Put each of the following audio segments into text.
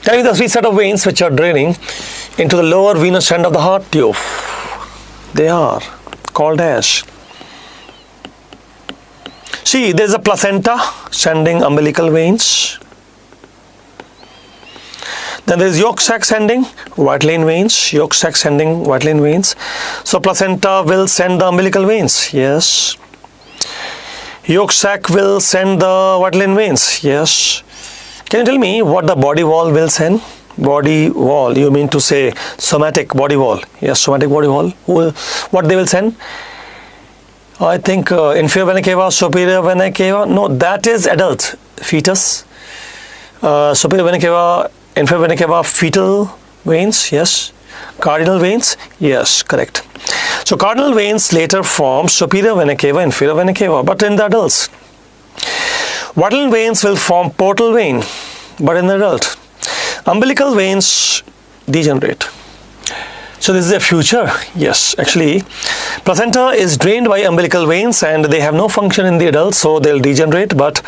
Tell me the three set of veins which are draining into the lower venous end of the heart tube. They are called as. See, there is a placenta sending umbilical veins. Then there is yolk sac sending Whitelane veins. Yolk sac sending Whitelane veins. So placenta will send the umbilical veins. Yes. Yolk sac will send the Whitelane veins. Yes. Can you tell me what the body wall will send? Body wall, you mean to say somatic body wall? Yes, somatic body wall. What they will send? I think inferior vena cava, superior vena cava. No, that is adult fetus. Superior vena cava, inferior vena cava, fetal veins. Yes. Cardinal veins. Yes, correct. So cardinal veins later form superior vena cava, inferior vena cava, but in the adults. Whitelane veins will form portal vein, but in the adult. Umbilical veins degenerate. So this is a future. Yes, actually, placenta is drained by umbilical veins and they have no function in the adult, so they'll degenerate. But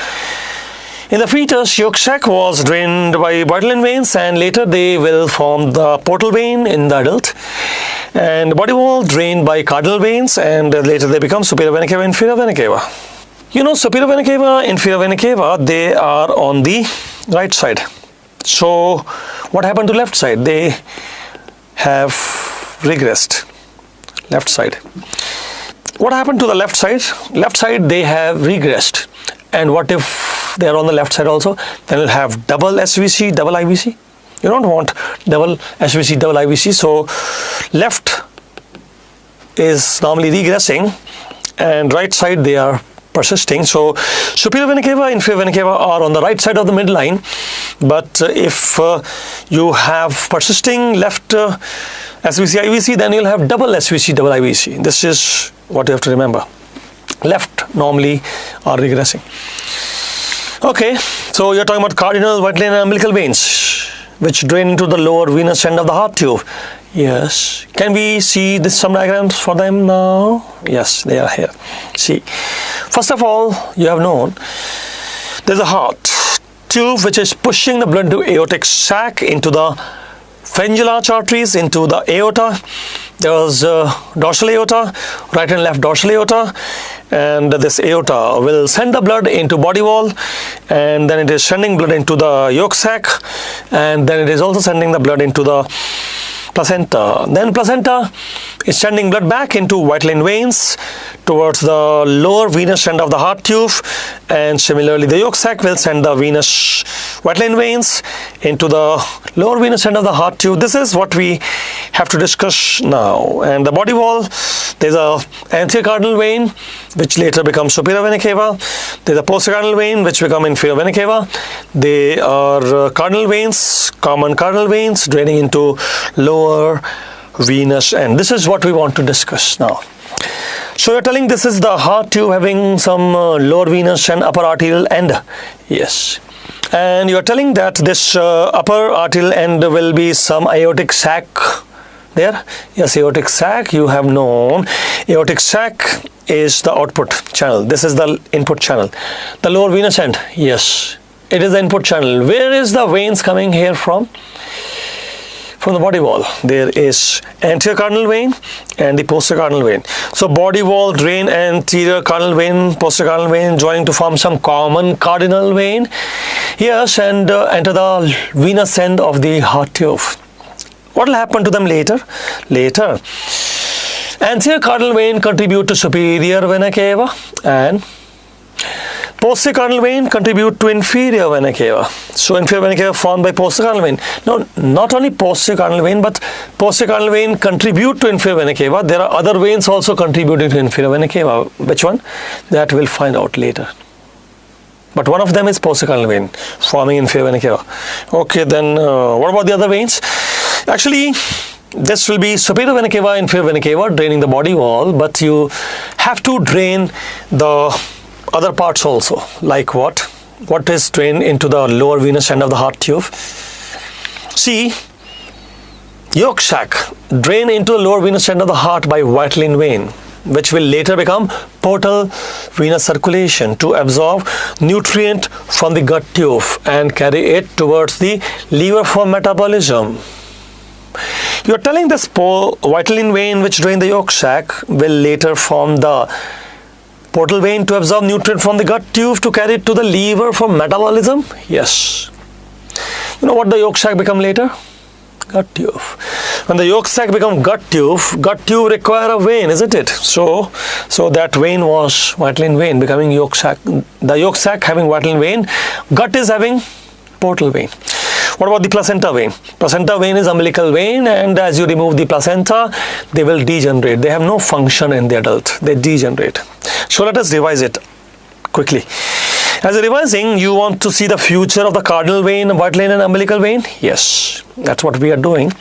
in the fetus, yolk sac was drained by Whitelane veins and later they will form the portal vein in the adult. And body wall drained by cardinal veins and later they become superior vena cava, inferior vena cava. You know, superior vena cava, inferior vena cava, they are on the right side. So what happened to left side? They have regressed. Left side. What happened to the left side? Left side they have regressed. And what if they are on the left side also? Then you'll have double SVC, double IVC. You don't want double SVC, double IVC. So left is normally regressing and right side they are persisting. So superior vena cava, inferior vena cava are on the right side of the midline, but if you have persisting left SVC, IVC, then you'll have double SVC, double IVC. This is what you have to remember. Left normally are regressing. Okay, so you're talking about cardinal, Whitelane and umbilical veins which drain into the lower venous end of the heart tube. Yes. Can we see some diagrams for them now? Yes, they are here. See. First of all, you have known there's a heart tube which is pushing the blood to aortic sac into the pharyngeal arch arteries, into the aorta. There's dorsal aorta, right and left dorsal aorta, and this aorta will send the blood into body wall, and then it is sending blood into the yolk sac, and then it is also sending the blood into the placenta. Then placenta is sending blood back into Whitelane veins towards the lower venous end of the heart tube, and similarly the yolk sac will send the venous Whitelane veins into the lower venous end of the heart tube. This is what we have to discuss now. And the body wall, there's a anterior cardinal vein which later becomes superior vena cava. There's a posterior cardinal vein which become inferior vena cava. They are cardinal veins, common cardinal veins draining into lower venous end. This is what we want to discuss now. So you're telling this is the heart tube having some lower venous and upper arterial end. Yes. And you're telling that this upper arterial end will be some aortic sac there. Yes, aortic sac, you have known. Aortic sac is the output channel. This is the input channel. The lower venous end, yes, it is the input channel. Where is the veins coming here from? From the body wall. There is anterior cardinal vein and the posterior cardinal vein. So body wall drain anterior cardinal vein, posterior cardinal vein joining to form some common cardinal vein. Yes, and enter the venous end of the heart tube. What will happen to them later? Later, anterior cardinal vein contribute to superior vena cava and posterior cardinal vein contribute to inferior vena cava. So inferior vena cava formed by posterior cardinal vein. No, not only posterior cardinal vein, but posterior cardinal vein contribute to inferior vena cava. There are other veins also contributing to inferior vena cava. Which one? That we'll find out later. But one of them is posterior cardinal vein forming inferior vena cava. Okay, then what about the other veins? Actually, this will be superior vena cava, inferior vena cava draining the body wall, but you have to drain the other parts also. Like what? What is drained into the lower venous end of the heart tube? See, yolk sac drain into the lower venous end of the heart by Whitelane vein. which will later become portal venous circulation to absorb nutrient from the gut tube and carry it towards the liver for metabolism. You are telling this vitelline vein which drain the yolk sac will later form the portal vein to absorb nutrient from the gut tube to carry it to the liver for metabolism? Yes. You know what the yolk sac become later? Gut tube. When the yolk sac become gut tube require a vein, isn't it? So that vein was vitelline vein becoming yolk sac. The yolk sac having vitelline vein, gut is having portal vein. What about the placenta vein? Placenta vein is umbilical vein, and as you remove the placenta, they will degenerate. They have no function in the adult. They degenerate. So let us revise it quickly. As you're revising, you want to see the future of the cardinal vein, vitelline and umbilical vein? Yes, that's what we are doing.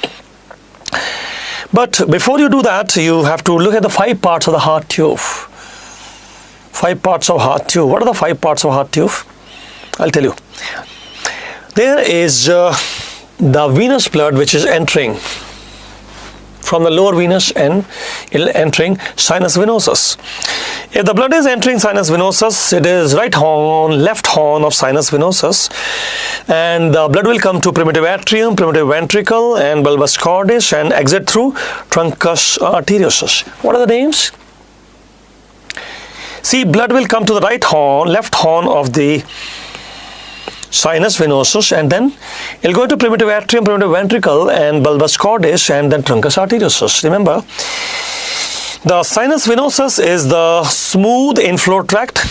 But before you do that, you have to look at the 5 parts of the heart tube. 5 parts of heart tube. What are the 5 parts of heart tube? I'll tell you. There is the venous blood which is entering from the lower venous and entering sinus venosus. If the blood is entering sinus venosus, it is right horn, left horn of sinus venosus, and the blood will come to primitive atrium, primitive ventricle, and bulbous cordis and exit through truncus arteriosus. What are the names? See, blood will come to the right horn, left horn of the sinus venosus, and then it will go to primitive atrium, primitive ventricle, and bulbous cordis, and then truncus arteriosus. Remember, the sinus venosus is the smooth inflow tract,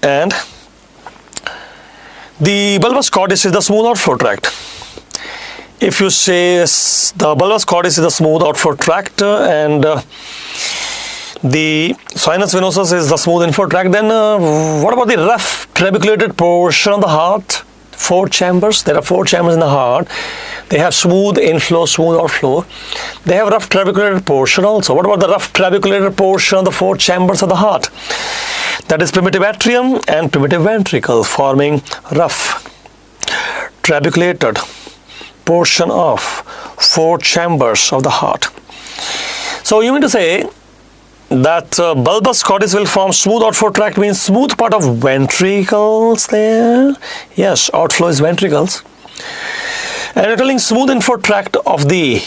and the bulbous cordis is the smooth outflow tract. If you say the bulbous cordis is the smooth outflow tract and the sinus venosus is the smooth inflow tract, then what about the rough trabeculated portion of the heart? 4 chambers. There are 4 chambers in the heart. They have smooth inflow, smooth outflow. They have rough trabeculated portion also. What about the rough trabeculated portion of the 4 chambers of the heart? That is primitive atrium and primitive ventricle, forming rough trabeculated portion of 4 chambers of the heart. So you mean to say that bulbous cordis will form smooth outflow tract, means smooth part of ventricles there? Yes, outflow is ventricles. And you're telling smooth inflow tract of the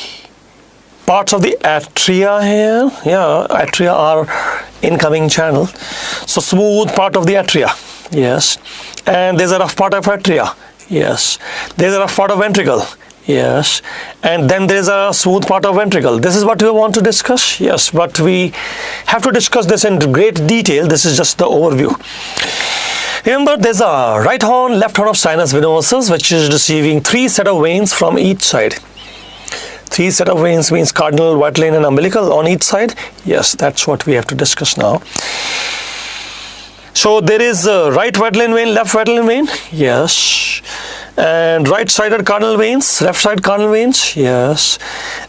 parts of the atria here. Yeah, atria are incoming channel. So smooth part of the atria. Yes. And there's a rough part of atria. Yes. There's a rough part of ventricle. Yes, and then there is a smooth part of ventricle. This is what we want to discuss. Yes, but we have to discuss this in great detail. This is just the overview. Remember, there's a right horn, left horn of sinus venosus, which is receiving 3 set of veins from each side. 3 set of veins means cardinal, vitelline, and umbilical on each side. Yes, that's what we have to discuss now. So there is a right vitelline vein, left vitelline vein. Yes. And right-sided cardinal veins, left-side cardinal veins, yes.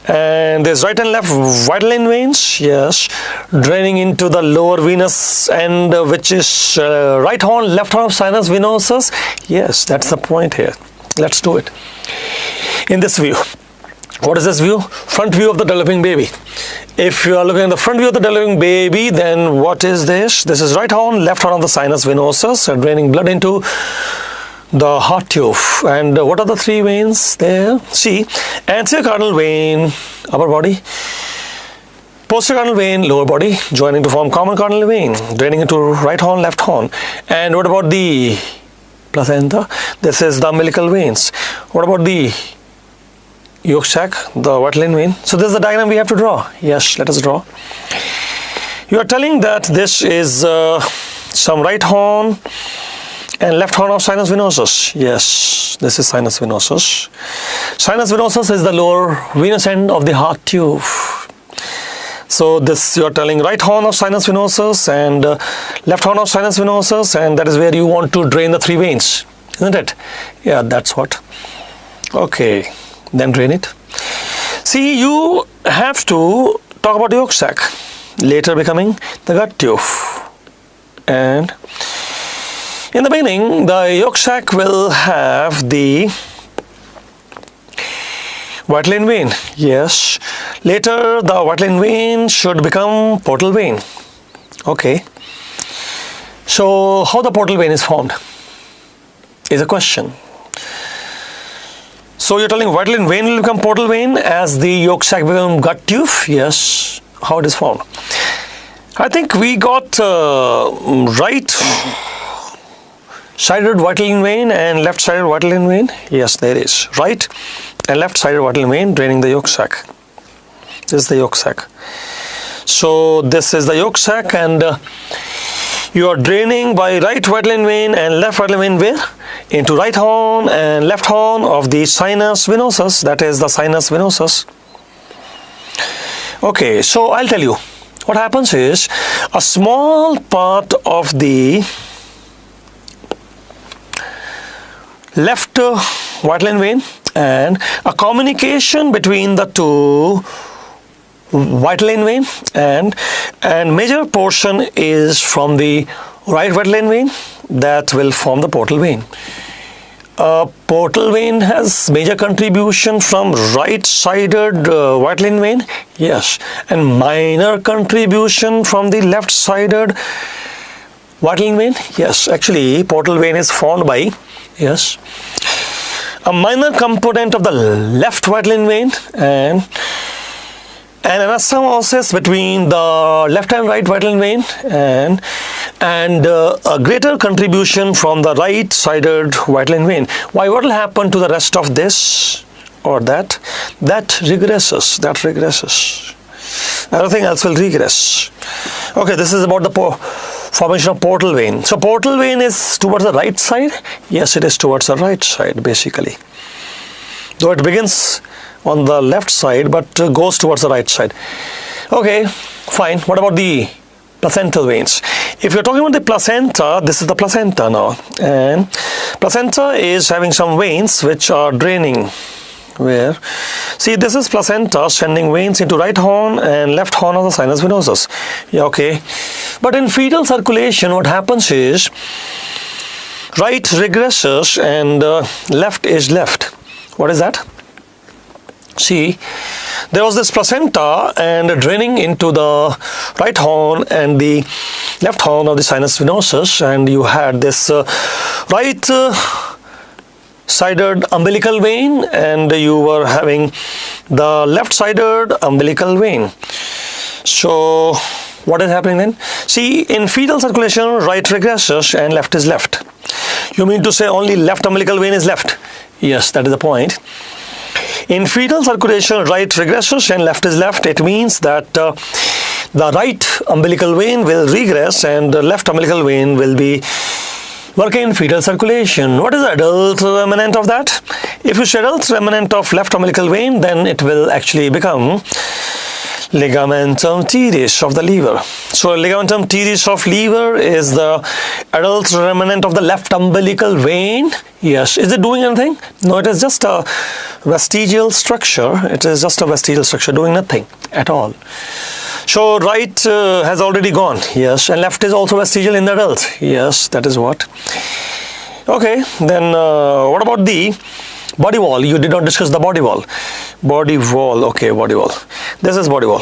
And there's right and left vitelline veins, yes. Draining into the lower venous end, which is right horn, left horn of sinus venosus. Yes, that's the point here. Let's do it. In this view, what is this view? Front view of the developing baby. If you are looking at the front view of the developing baby, then what is this? This is right horn, left horn of the sinus venosus, draining blood into the heart tube. And what are the 3 veins there? See, anterior cardinal vein, upper body, posterior cardinal vein, lower body, joining to form common cardinal vein, draining into right horn, left horn. And what about the placenta? This is the umbilical veins. What about the yolk sac, the vitelline vein? So this is the diagram we have to draw. Yes, let us draw. You are telling that this is some right horn and left horn of sinus venosus. Yes, this is sinus venosus. Sinus venosus is the lower venous end of the heart tube. So this you are telling right horn of sinus venosus and left horn of sinus venosus, and that is where you want to drain the 3 veins, isn't it? Yeah, that's what. Okay, then drain it. See, you have to talk about the yolk sac, later becoming the gut tube. And in the beginning, the yolk sac will have the Vital vein, yes. Later the vital vein should become portal vein. Okay. So how the portal vein is formed is a question. So you're telling vital vein will become portal vein as the yolk sac become gut tube? Yes. How it is formed? I think we got right sided vital vein and left sided vital vein. Yes, there is right and left sided vital vein draining the yolk sac. This is the yolk sac. So this is the yolk sac, and you are draining by right vital vein and left vital vein where? Into right horn and left horn of the sinus venosus, that is the sinus venosus. Okay, so I'll tell you what happens is a small part of the left vital vein and a communication between the two vital vein and major portion is from the right vital vein that will form the portal vein. Portal vein has major contribution from right sided vital vein, yes, and minor contribution from the left sided vital vein. Yes, actually portal vein is formed by, yes, a minor component of the left vital vein and an anastomosis between the left and right vital vein and a greater contribution from the right sided vital vein. Why? What will happen to the rest of this or that? That regresses. Everything else will regress. Okay, this is about the formation of portal vein. So portal vein is towards the right side. Yes, it is towards the right side basically, though it begins on the left side but goes towards the right side. Okay, fine. What about the placental veins? If you're talking about the placenta, this is the placenta now, and placenta is having some veins which are draining where, see, this is placenta sending veins into right horn and left horn of the sinus venosus. Yeah, okay, but in fetal circulation what happens is right regresses and left is left. What is that? See, there was this placenta and draining into the right horn and the left horn of the sinus venosus, and you had this right sided umbilical vein and you were having the left sided umbilical vein. So what is happening then? See, in fetal circulation right regresses and left is left. You mean to say only left umbilical vein is left? Yes, that is the point. In fetal circulation, right regresses and left is left. It means that the right umbilical vein will regress and the left umbilical vein will be working in fetal circulation. What is the adult remnant of that? If you say adult remnant of left umbilical vein, then it will actually become ligamentum teres of the lever. So ligamentum teres of lever is the adult remnant of the left umbilical vein. Yes. Is it doing anything? No, it is just a vestigial structure. It is just a vestigial structure doing nothing at all. So right has already gone. Yes. And left is also vestigial in the adult. Yes, that is what. Okay. Then what about the body wall? You did not discuss the body wall. Body wall. Okay, body wall. This is body wall.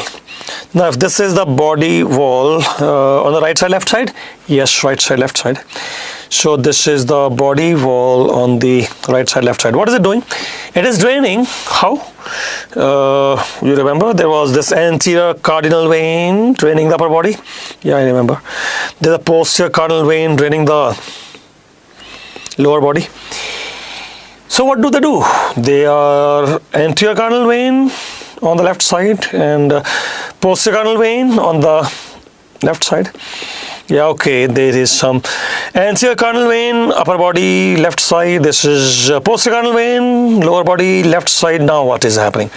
Now, if this is the body wall on the right side, left side? Yes, right side, left side. So this is the body wall on the right side, left side. What is it doing? It is draining. How? You remember there was this anterior cardinal vein draining the upper body? Yeah, I remember. There's a posterior cardinal vein draining the lower body. So what do? They are anterior cardinal vein on the left side and posterior cardinal vein on the left side. Yeah, okay, there is some anterior cardinal vein, upper body, left side. This is posterior cardinal vein, lower body, left side. Now what is happening?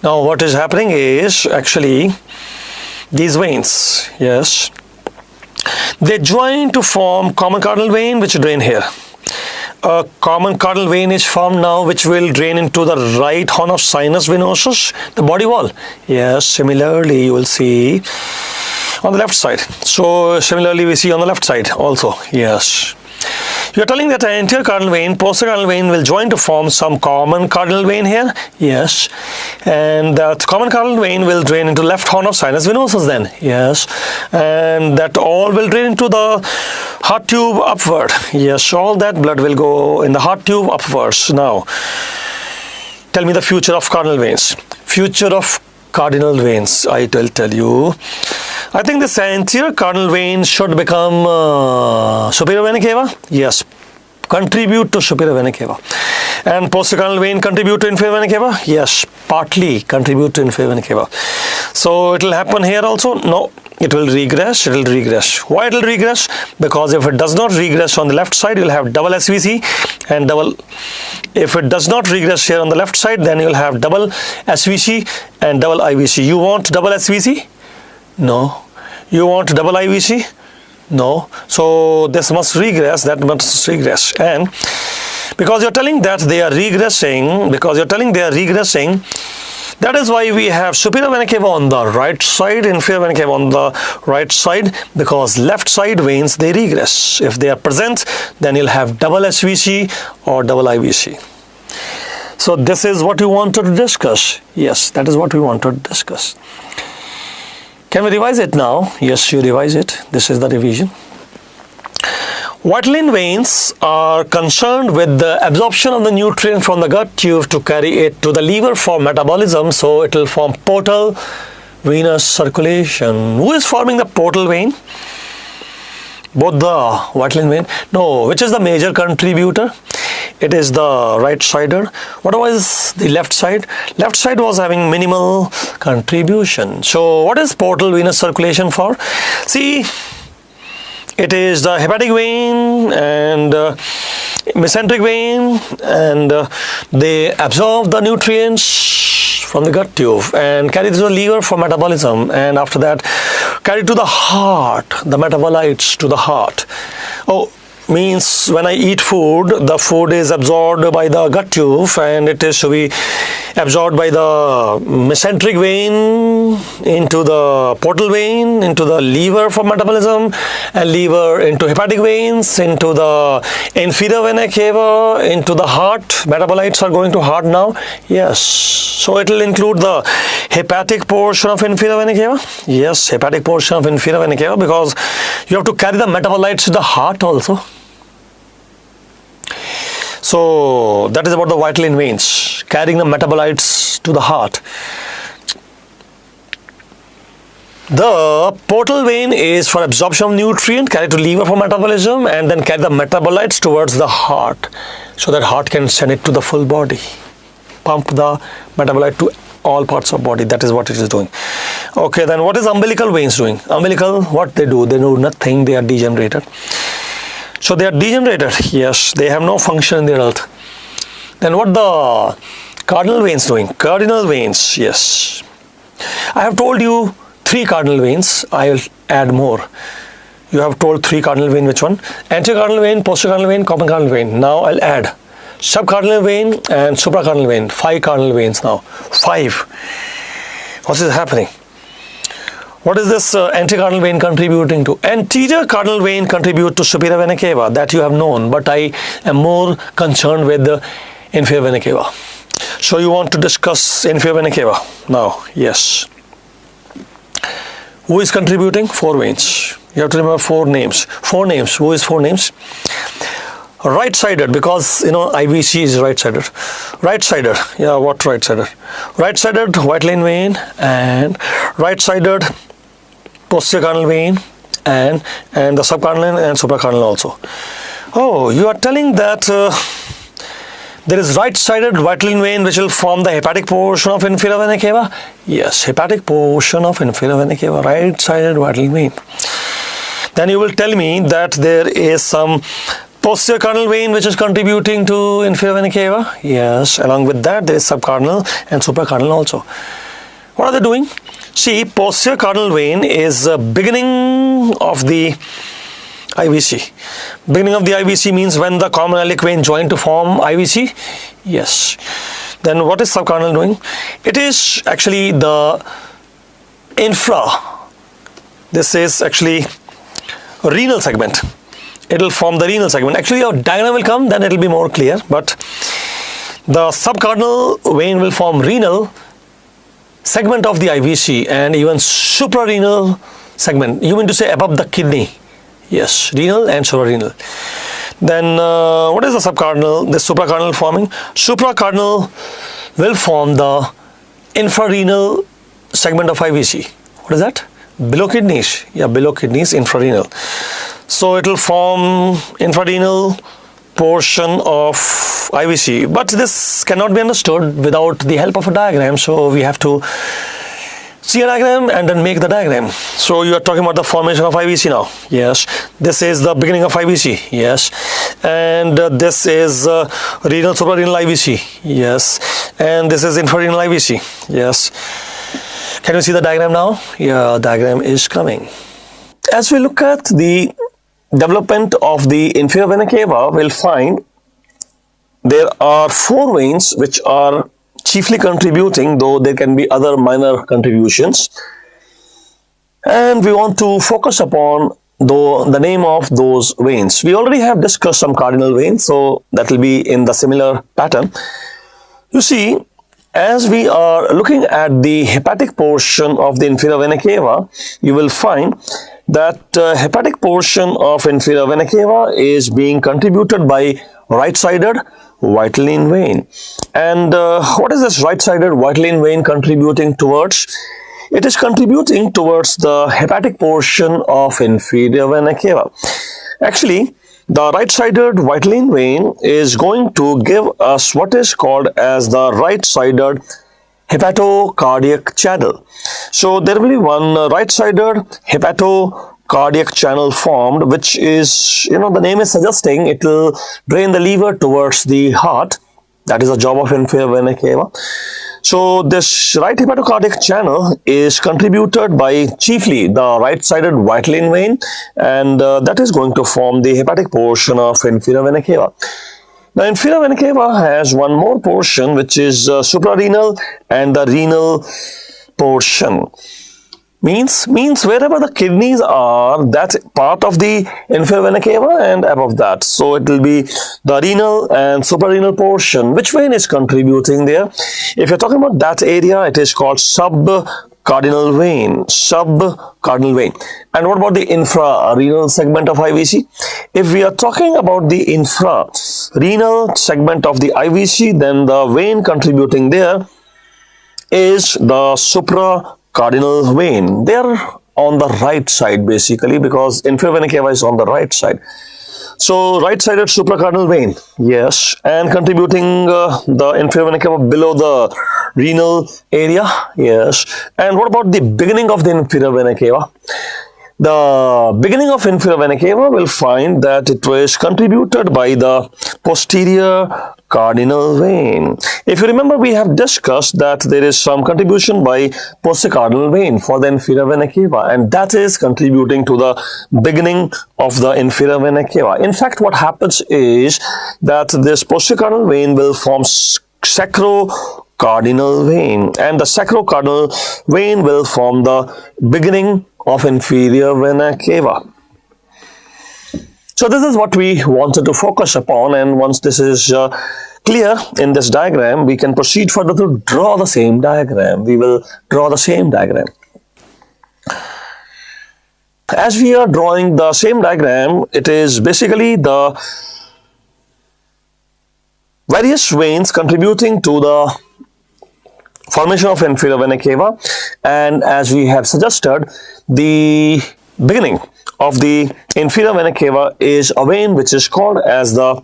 Now what is happening is actually these veins, yes, they join to form common cardinal vein which drain here. A common cardinal vein is formed now which will drain into the right horn of sinus venosus, the body wall. Yes, similarly you will see on the left side. So similarly we see on the left side also. Yes, You're telling that an anterior cardinal vein, posterior cardinal vein will join to form some common cardinal vein here? Yes. And that common cardinal vein will drain into left horn of sinus venosus then? Yes. And that all will drain into the heart tube upward? Yes. All that blood will go in the heart tube upwards. Now, tell me the future of cardinal veins. Future of cardinal veins, I will tell you. I think this anterior cardinal vein should become superior vena cava. Yes, contribute to superior vena cava. And posterior cardinal vein contribute to inferior vena cava. Yes, partly contribute to inferior vena cava. So it will happen here also? No, it will regress. It will regress. Why it will regress? Because if it does not regress on the left side, you will have double SVC and double. If it does not regress here on the left side, then you will have double SVC and double IVC. You want double SVC? No. You want double IVC? No. So this must regress, that must regress. And because you're telling that they are regressing, that is why we have superior vena cava on the right side, inferior vena cava on the right side, because left side veins, they regress. If they are present, then you'll have double SVC or double IVC. So this is what you wanted to discuss. Yes, that is what we wanted to discuss. Can we revise it now? Yes, you revise it. This is the revision. Vitelline veins are concerned with the absorption of the nutrient from the gut tube to carry it to the liver for metabolism. So it will form portal venous circulation. Who is forming the portal vein? Both the vitelline vein. No, which is the major contributor? It is the right-sider. What was the left side? Left side was having minimal contribution. So what is portal venous circulation for? See, it is the hepatic vein and mesenteric vein, and they absorb the nutrients from the gut tube and carry to the liver for metabolism, and after that carry to the heart, the metabolites to the heart. Oh, means when I eat food, the food is absorbed by the gut tube and it is to be absorbed by the mesenteric vein into the portal vein, into the liver for metabolism, and liver into hepatic veins, into the inferior vena cava, into the heart. Metabolites are going to heart now. Yes. So it will include the hepatic portion of inferior vena cava. Yes, hepatic portion of inferior vena cava, because you have to carry the metabolites to the heart also. So that is about the vitelline veins, carrying the metabolites to the heart. The portal vein is for absorption of nutrient, carry to liver for metabolism, and then carry the metabolites towards the heart, so that heart can send it to the full body, pump the metabolite to all parts of body. That is what it is doing. Okay, then what is umbilical veins doing? Umbilical, what they do? They do nothing. They are degenerated. So they are degenerated. Yes, they have no function in their health. Then what the cardinal veins doing? Cardinal veins, yes. I have told you 3 cardinal veins. I will add more. You have told 3 cardinal vein. Which one? Anterior cardinal vein, posterior cardinal vein, common cardinal vein. Now I'll add subcardinal vein and supracardinal vein. 5 cardinal veins now. 5. What is happening? What is this anterior cardinal vein contributing to? Anterior cardinal vein contribute to superior vena cava. That you have known, but I am more concerned with the inferior vena cava. So you want to discuss inferior vena cava now? Yes. Who is contributing? 4 veins. You have to remember 4 names. 4 names. Who is 4 names? Right-sided, because you know IVC is right-sided. Right-sided. Yeah, what right-sided? Right-sided vitelline vein and right-sided posterior cardinal vein and the subcardinal and supracardinal also. Oh, you are telling that there is right-sided vitelline vein which will form the hepatic portion of inferior vena cava? Yes, hepatic portion of inferior vena cava, right-sided vitelline vein. Then you will tell me that there is some posterior cardinal vein which is contributing to inferior vena cava. Yes, along with that there is subcardinal and supracardinal also. What are they doing? See, posterior cardinal vein is beginning of the IVC. Beginning of the IVC means when the common iliac vein join to form IVC. Yes. Then what is subcardinal doing? It is actually the infra. This is actually a renal segment. it will form the renal segment. Actually, your diagram will come, then it will be more clear. But the subcardinal vein will form renal segment of the IVC and even suprarenal segment. You mean to say above the kidney? Yes, renal and suprarenal. Then what is the subcardinal? The supracardinal forming? Supracardinal will form the infrarenal segment of IVC. What is that? Below kidneys. Yeah, below kidneys, infrarenal. So it will form infrarenal portion of IVC. But this cannot be understood without the help of a diagram. So we have to see a diagram and then make the diagram. So you are talking about the formation of IVC now. Yes. This is the beginning of IVC. Yes. And this is renal suprarenal IVC. Yes. And this is infrarenal IVC. Yes. Can you see the diagram now? Yeah, diagram is coming. As we look at the development of the inferior vena cava, we'll find there are 4 veins which are chiefly contributing, though there can be other minor contributions. And we want to focus upon the name of those veins. We already have discussed some cardinal veins, so that will be in the similar pattern. You see, as we are looking at the hepatic portion of the inferior vena cava, you will find that hepatic portion of inferior vena cava is being contributed by right-sided vitelline vein. And what is this right-sided vitelline vein contributing towards? It is contributing towards the hepatic portion of inferior vena cava. Actually, the right-sided vitelline vein is going to give us what is called as the right-sided hepatocardiac channel. So there will be one right-sided hepatocardiac channel formed, which is, the name is suggesting it will drain the liver towards the heart. That is the job of inferior vena cava. So this right hepatocardiac channel is contributed by chiefly the right-sided vitelline vein, and that is going to form the hepatic portion of inferior vena cava. Now, inferior vena cava has one more portion, which is suprarenal and the renal portion. Means wherever the kidneys are, that's part of the inferior vena cava and above that. So it will be the renal and suprarenal portion. Which vein is contributing there? If you're talking about that area, it is called subcardinal vein. Subcardinal vein. And what about the infrarenal segment of IVC? If we are talking about the infrarenal segment of the IVC, then the vein contributing there is the supracardinal vein. They are on the right side basically, because inferior vena cava is on the right side. So right-sided supracardinal vein, yes, and contributing the inferior vena cava below the renal area, yes. And what about the beginning of the inferior vena cava? The beginning of inferior vena cava will find that it was contributed by the posterior cardinal vein. If you remember, we have discussed that there is some contribution by posterior cardinal vein for the inferior vena cava, and that is contributing to the beginning of the inferior vena cava. In fact, what happens is that this posterior cardinal vein will form sacrocardinal vein, and the sacrocardinal vein will form the beginning of inferior vena cava. So this is what we wanted to focus upon, and once this is clear in this diagram, we can proceed further to draw the same diagram. We will draw the same diagram. As we are drawing the same diagram, it is basically the various veins contributing to the formation of inferior vena cava, and as we have suggested, the beginning of the inferior vena cava is a vein which is called as the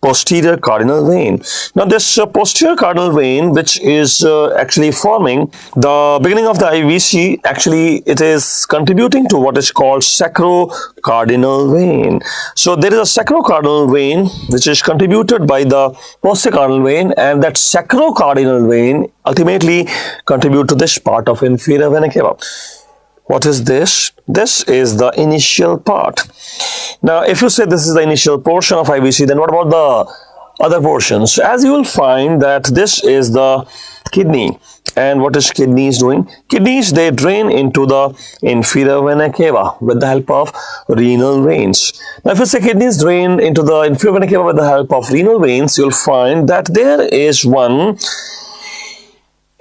posterior cardinal vein. Now this posterior cardinal vein, which is actually forming the beginning of the IVC, actually it is contributing to what is called sacrocardinal vein. So there is a sacrocardinal vein which is contributed by the posterior cardinal vein, and that sacrocardinal vein ultimately contribute to this part of inferior vena cava. What is this? This is the initial part. Now, if you say this is the initial portion of IVC, then what about the other portions? As you will find that this is the kidney, And what is kidneys doing? Kidneys, they drain into the inferior vena cava with the help of renal veins. Now, if you say kidneys drain into the inferior vena cava with the help of renal veins, you'll find that there is one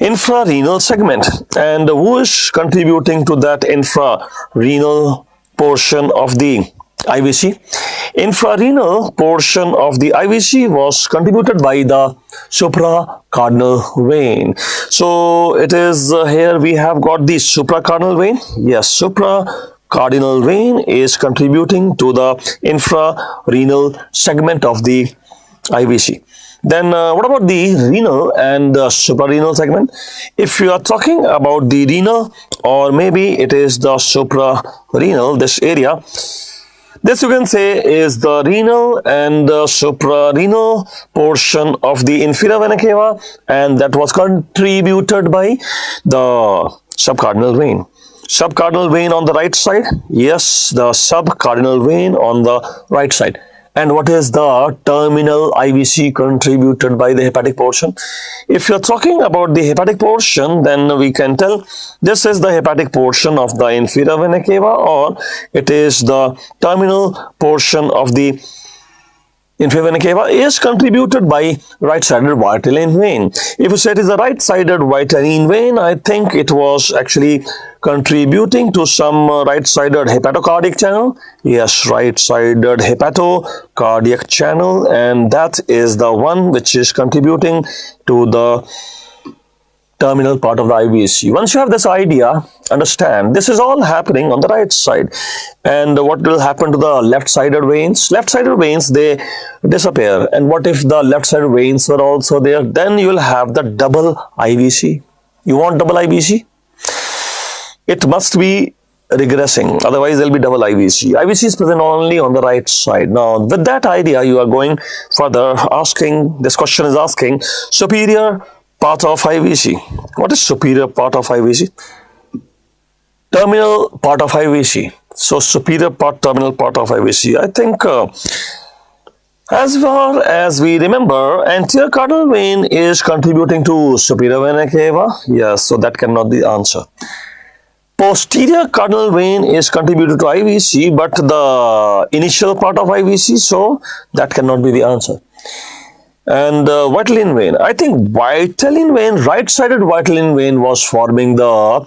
infrarenal segment. And who is contributing to that infrarenal portion of the IVC? Infrarenal portion of the IVC was contributed by the supracardinal vein. So it is here we have got the supracardinal vein. Yes, supracardinal vein is contributing to the infrarenal segment of the IVC. Then what about the renal and suprarenal segment? If you are talking about the renal, or maybe it is the suprarenal, this area, this you can say is the renal and suprarenal portion of the inferior vena cava, and that was contributed by the subcardinal vein. Subcardinal vein on the right side? Yes, the subcardinal vein on the right side. And what is the terminal IVC contributed by the hepatic portion? If you're talking about the hepatic portion, then we can tell this is the hepatic portion of the inferior vena cava, or it is the terminal portion of the inferior vena cava is contributed by right-sided vitelline vein. If you say it is a right-sided vitelline vein, I think it was actually contributing to some right-sided hepatocardiac channel. Yes, right-sided hepatocardiac channel, and that is the one which is contributing to the terminal part of the IVC. Once you have this idea, understand this is all happening on the right side. And what will happen to the left-sided veins? Left-sided veins, they disappear. And what if the left-sided veins were also there? Then you will have the double IVC. You want double IVC? It must be regressing, otherwise there will be double IVC. IVC is present only on the right side. Now, with that idea, you are going further asking, this question is asking, superior part of IVC. What is superior part of IVC? Terminal part of IVC. So, superior part, terminal part of IVC. I think as far as we remember, anterior cardinal vein is contributing to superior vena cava. Yes, so that cannot be the answer. Posterior cardinal vein is contributed to IVC, but the initial part of IVC, so that cannot be the answer. And vitelline vein, I think vitelline vein, right-sided vitelline vein was forming the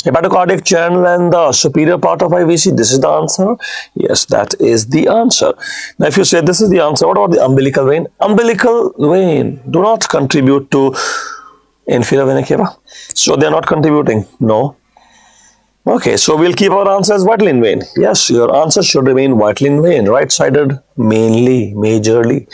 hepatocardiac channel and the superior part of IVC. This is the answer. Yes, that is the answer. Now, if you say this is the answer, what about the umbilical vein? Umbilical vein do not contribute to inferior vena cava. So, they are not contributing. No. Okay, so we'll keep our answer as vitelline vein. Yes, your answer should remain vitelline vein, right-sided mainly, majorly.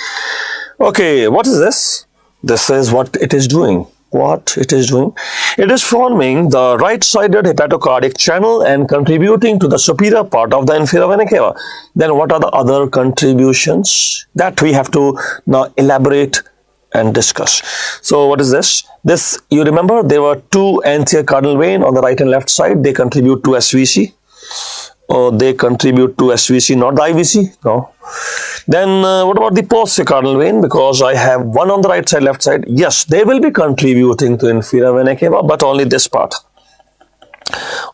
Okay, what is this? This is what it is doing. What it is doing? It is forming the right-sided hepatocardiac channel and contributing to the superior part of the inferior vena cava. Then what are the other contributions? That we have to now elaborate and discuss. So what is this? This, you remember, there were two anterior cardinal vein on the right and left side. They contribute to SVC. Or they contribute to SVC, not the IVC. No. Then what about the posterior cardinal vein? Because I have one on the right side, left side. Yes, they will be contributing to inferior vena cava, but only this part.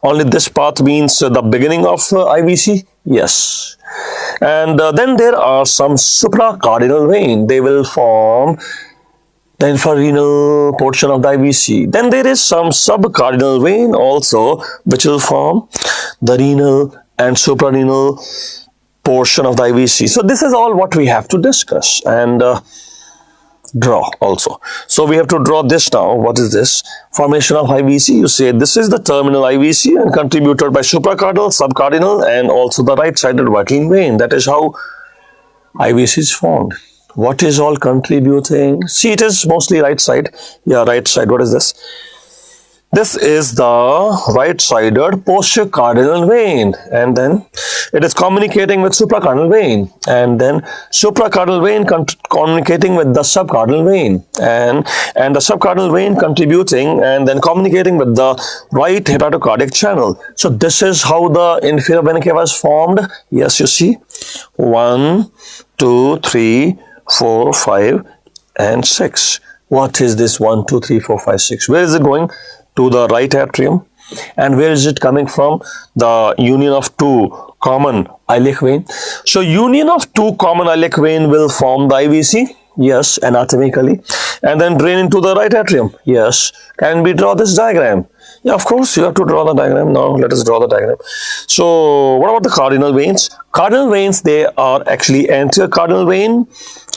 Only this part means the beginning of IVC. Yes. And then there are some supracardinal vein. They will form the infrarenal portion of the IVC. Then there is some subcardinal vein also, which will form the renal and suprarenal portion of the IVC. So this is all what we have to discuss and draw also. So we have to draw this now. What is this? Formation of IVC. You say this is the terminal IVC and contributed by supracardinal, subcardinal, and also the right-sided vitelline vein. That is how IVC is formed. What is all contributing? See, it is mostly right side. Yeah, right side. What is this? This is the right-sided posterior cardinal vein, and then it is communicating with supracardinal vein, and then supracardinal vein communicating with the subcardinal vein, and the subcardinal vein contributing and then communicating with the right hepatocardiac channel. So this is how the inferior vena cava is formed. Yes, you see, 1, 2, 3, 4, 5, and 6. What is this 1, 2, 3, 4, 5, 6? Where is it going? To the right atrium. And where is it coming from? The union of two common iliac vein. So union of two common iliac vein will form the IVC. Yes, anatomically. And then drain into the right atrium. Yes. Can we draw this diagram? Yeah, of course, you have to draw the diagram. Now, let us draw the diagram. So, what about the cardinal veins? Cardinal veins, they are actually anterior cardinal vein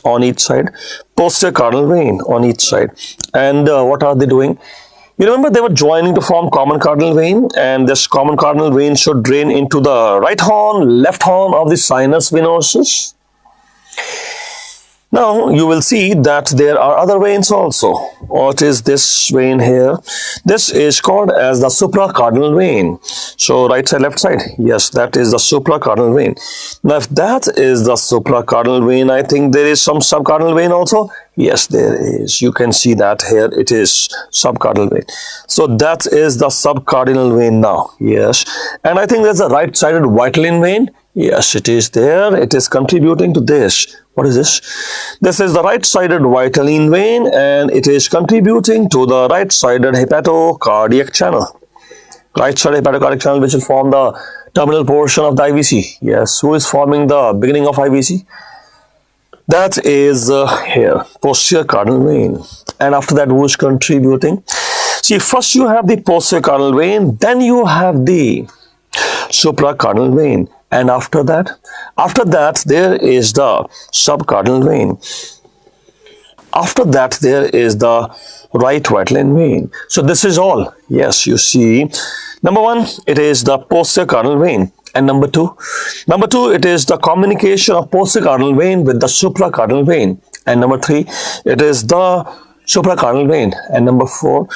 on each side, posterior cardinal vein on each side. And what are they doing? You remember they were joining to form common cardinal vein, and this common cardinal vein should drain into the right horn, left horn of the sinus venosus. Now, you will see that there are other veins also. What is this vein here? This is called as the supracardinal vein. So, right side, left side. Yes, that is the supracardinal vein. Now, if that is the supracardinal vein, I think there is some subcardinal vein also. Yes, there is. You can see that here. It is subcardinal vein. So, that is the subcardinal vein now. Yes. And I think there's a right-sided vitelline vein. Yes, it is there. It is contributing to this. What is this? This is the right-sided vitelline vein, and it is contributing to the right-sided hepatocardiac channel. Right-sided hepatocardiac channel, which will form the terminal portion of the IVC. Yes, who is forming the beginning of IVC? That is here, posterior cardinal vein. And after that, who is contributing? See, first you have the posterior cardinal vein, then you have the supracardinal vein. And after that, there is the subcardinal vein. After that, there is the right vitelline vein. So this is all. Yes, you see. Number one, it is the posterior cardinal vein. And number two, it is the communication of posterior cardinal vein with the supracardinal vein. And number three, it is the supracardinal vein. And number four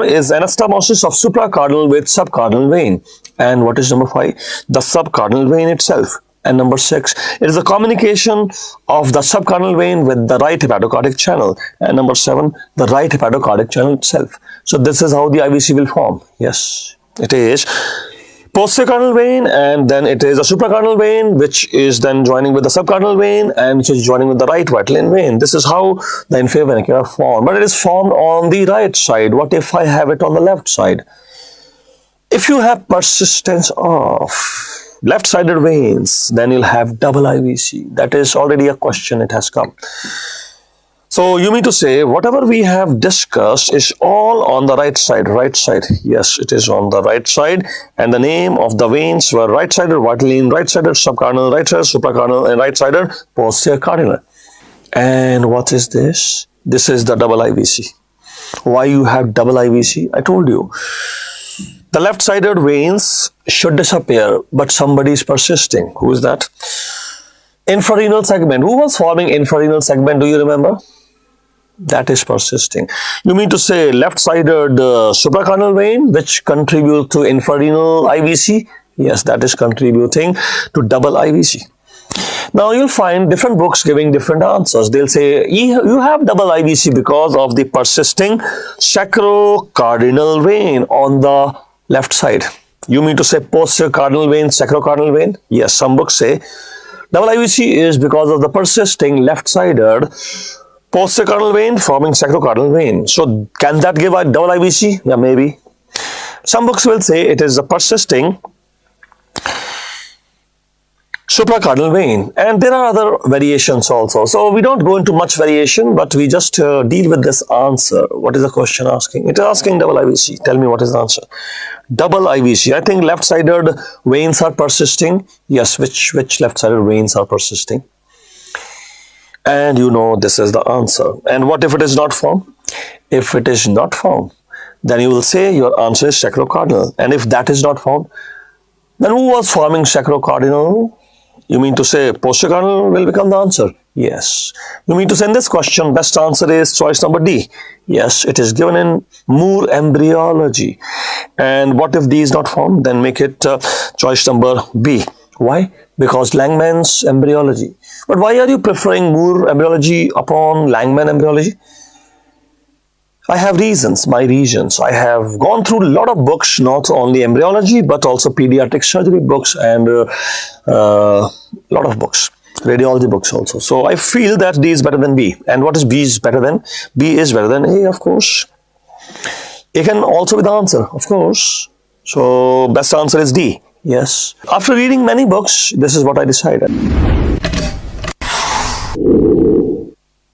is anastomosis of supracardinal with subcardinal vein. And what is number five? The subcardinal vein itself. And number six, it is the communication of the subcardinal vein with the right hepatocardiac channel. And number seven, the right hepatocardiac channel itself. So this is how the IVC will form. Yes, it is posterior cardinal vein, and then it is a supracardinal vein, which is then joining with the subcardinal vein, and which is joining with the right vitelline vein. This is how the inferior vena cava formed, but it is formed on the right side. What if I have it on the left side? If you have persistence of left-sided veins, then you'll have double IVC. That is already a question, it has come. So you mean to say whatever we have discussed is all on the right side, Yes, it is on the right side, and the name of the veins were right-sided vitelline, right-sided subcardinal, right-sided supracardinal, and right-sided posterior cardinal. And what is this? This is the double IVC. Why you have double IVC? I told you. The left-sided veins should disappear, but somebody is persisting. Who is that? Infrarenal segment. Who was forming infrarenal segment? Do you remember? That is persisting. You mean to say left-sided supracardinal vein, which contributes to infrarenal IVC? Yes, that is contributing to double IVC. Now you'll find different books giving different answers. They'll say you have double IVC because of the persisting sacrocardinal vein on the left side. You mean to say posterior cardinal vein, sacrocardinal vein? Yes, some books say double IVC is because of the persisting left-sided posterior cardinal vein forming sacrocardinal vein. So can that give a double IVC? Yeah, maybe. Some books will say it is a persisting supracardinal vein, and there are other variations also. So we don't go into much variation, but we just deal with this answer. What is the question asking? It is asking double IVC. Tell me what is the answer. Double IVC. I think left-sided veins are persisting. Yes, which left-sided veins are persisting? And you know this is the answer. And what if it is not found? If it is not found, then you will say your answer is sacrocardinal. And if that is not found, then who was forming sacrocardinal? You mean to say posterior cardinal will become the answer? Yes. You mean to say in this question, best answer is choice number D. Yes, it is given in Moore embryology. And what if D is not found? Then make it choice number B. Why? Because Langman's embryology. But why are you preferring Moore embryology upon Langman embryology? I have reasons, my reasons. I have gone through a lot of books, not only embryology, but also pediatric surgery books and a lot of books. Radiology books also. So I feel that D is better than B. And what is B is better than? B is better than A, of course. A can also be the answer, of course. So best answer is D. Yes. After reading many books, this is what I decided.